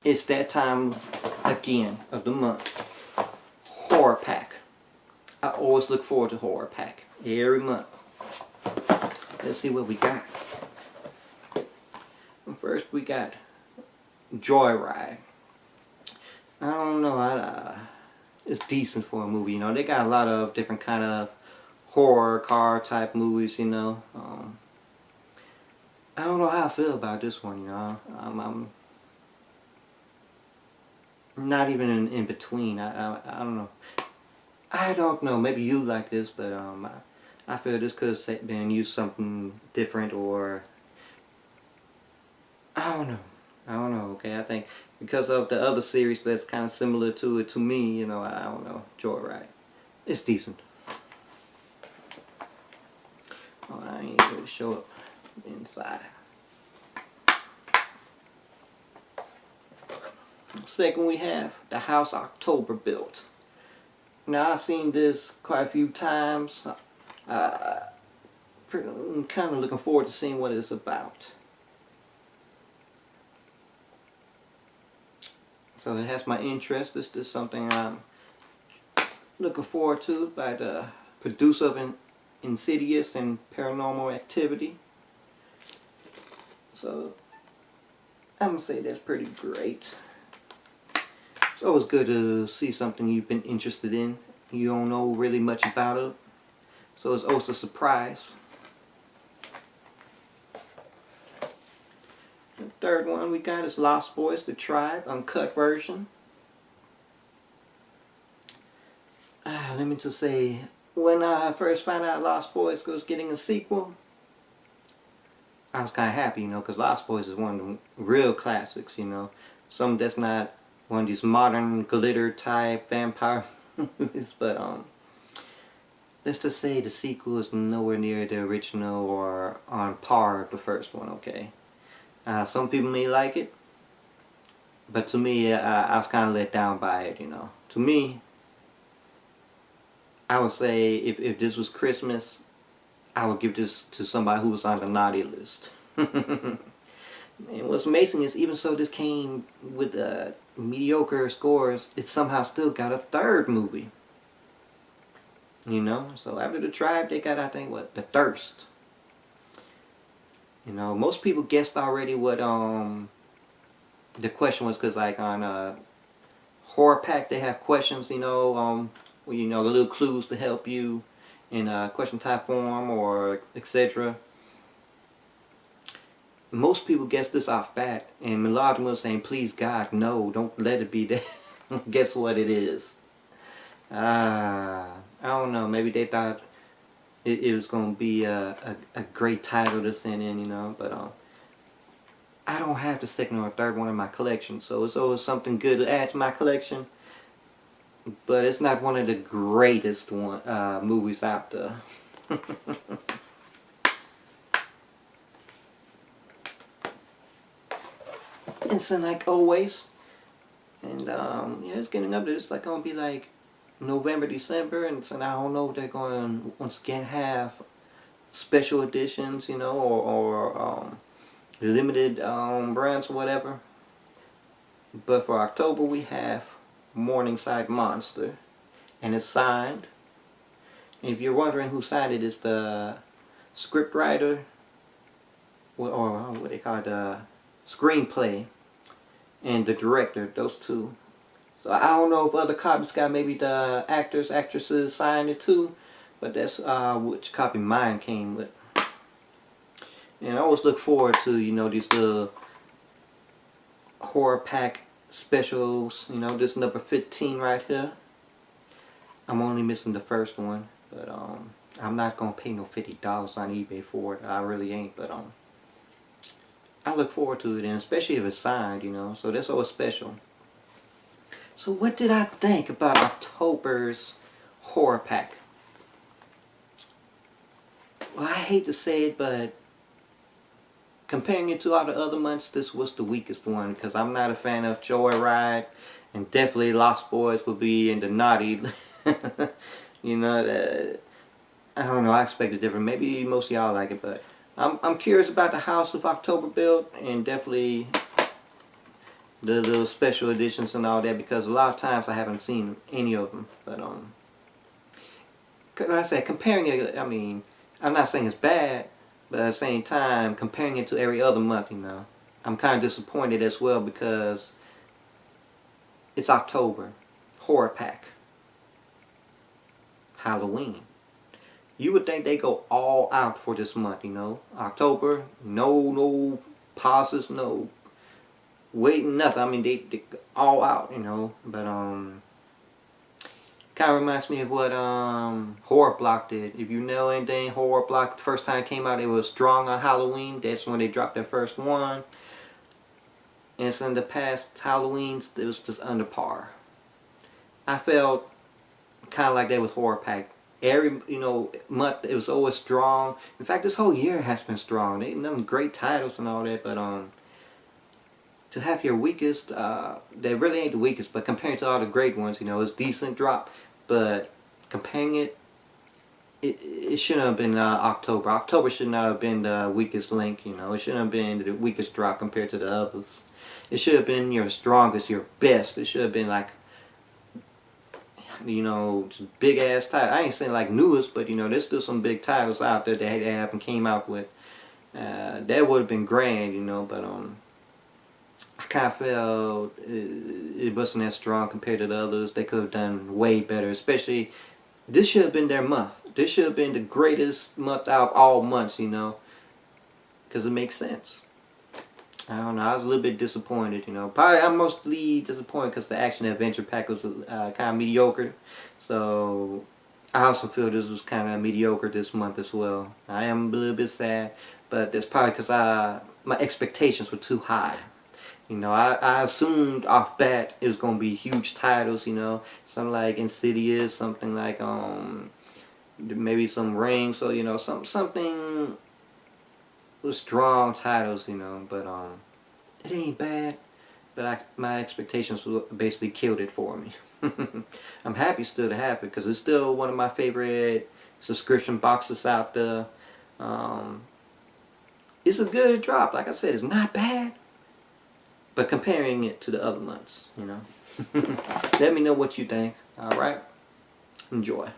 it's that time again of the month. Horror pack. I always look forward to horror pack every month. Let's see what we got. First we got Joyride. I don't know, it's decent for a movie, you know. They got a lot of different kind of horror car type movies, you know. I don't know how I feel about this one, you know. I'm not even in between. I don't know. I don't know. Maybe you like this, but I feel this could have been used something different, or I don't know. I don't know. Okay, I think because of the other series that's kind of similar to it, to me, you know, I don't know. Joyride, it's decent. Oh, I ain't really show up inside. Second, we have The House October Built. Now, I've seen this quite a few times. I'm kind of looking forward to seeing what it's about. So it has my interest. This is something I'm looking forward to, by the producer of Insidious and Paranormal Activity. So I'm going to say that's pretty great. It's always good to see something you've been interested in. You don't know really much about it, so it's always a surprise. The third one we got is Lost Boys: The Tribe, uncut version. Let me just say, when I first found out Lost Boys was getting a sequel, I was kind of happy, you know, because Lost Boys is one of the real classics, you know. Something that's not one of these modern glitter type vampire movies, but let's just say the sequel is nowhere near the original or on par with the first one, okay? Some people may like it, but to me, I was kind of let down by it, you know. To me, I would say if this was Christmas, I would give this to somebody who was on the naughty list. And what's amazing is, even so this came with mediocre scores, it somehow still got a third movie. You know, so after The Tribe, they got, I think, what, The Thirst. You know, most people guessed already what the question was, because like on Horror Pack they have questions, you know, you know, the little clues to help you in question type form or etc. Most people guess this off bat, and a lot of them were saying, please God, no, don't let it be that. Guess what it is? I don't know, maybe they thought it was going to be a great title to send in, you know, but I don't have the second or third one in my collection, so it's always something good to add to my collection, but it's not one of the greatest movies out there. And so, like always, and yeah, it's getting up there. It's like gonna be like November, December, and so I don't know if they're going to once again have special editions, you know, or limited brands or whatever. But for October we have Morningside Monster, and it's signed. And if you're wondering who signed it, it's the script writer, or what they call it, screenplay, and the director, those two. So I don't know if other copies got maybe the actors, actresses signed it too, but that's which copy mine came with. And I always look forward to, you know, these little horror pack specials. You know, this number 15 right here. I'm only missing the first one, but I'm not gonna pay no $50 on eBay for it. I really ain't, but I look forward to it, and especially if it's signed, you know, so that's always special. So what did I think about October's horror pack? Well, I hate to say it, but comparing it to all the other months, this was the weakest one, because I'm not a fan of Joyride, and definitely Lost Boys will be in the naughty. You know, I don't know, I expected different. Maybe most of y'all like it, but I'm curious about the House of October build, and definitely the little special editions and all that, because a lot of times I haven't seen any of them. But like I said, comparing it, I mean, I'm not saying it's bad, but at the same time, comparing it to every other month, you know, I'm kind of disappointed as well, because it's October, horror pack, Halloween. You would think they go all out for this month, you know. October, no pauses, no waiting, nothing. I mean, they all out, you know. But kind of reminds me of what Horror Block did. If you know anything, Horror Block, the first time it came out, it was strong on Halloween. That's when they dropped their first one. And so in the past Halloweens, it was just under par. I felt kind of like that with Horror Pack. Every, you know, month it was always strong. In fact, this whole year has been strong. They done great titles and all that, but to have your weakest, they really ain't the weakest, but compared to all the great ones, you know, it's decent drop. But comparing it shouldn't have been October. October should not have been the weakest link, you know. It shouldn't have been the weakest drop compared to the others. It should have been your strongest, your best. It should have been like, you know, big ass title. I ain't saying like newest, but you know, there's still some big titles out there that they haven't came out with. That would have been grand, you know, but I kind of felt it wasn't as strong compared to the others. They could have done way better. Especially, this should have been their month. This should have been the greatest month out of all months, you know, because it makes sense. I don't know. I was a little bit disappointed, you know. Probably I'm mostly disappointed because the action adventure pack was kind of mediocre. So I also feel this was kind of mediocre this month as well. I am a little bit sad, but that's probably because my expectations were too high. You know, I assumed off bat it was gonna be huge titles. You know, something like Insidious, something like maybe some rings. So you know, something with strong titles. You know, but it ain't bad. But my expectations basically killed it for me. I'm happy still to have it because it's still one of my favorite subscription boxes out there. It's a good drop. Like I said, it's not bad. But comparing it to the other months, you know. Let me know what you think. Alright? Enjoy.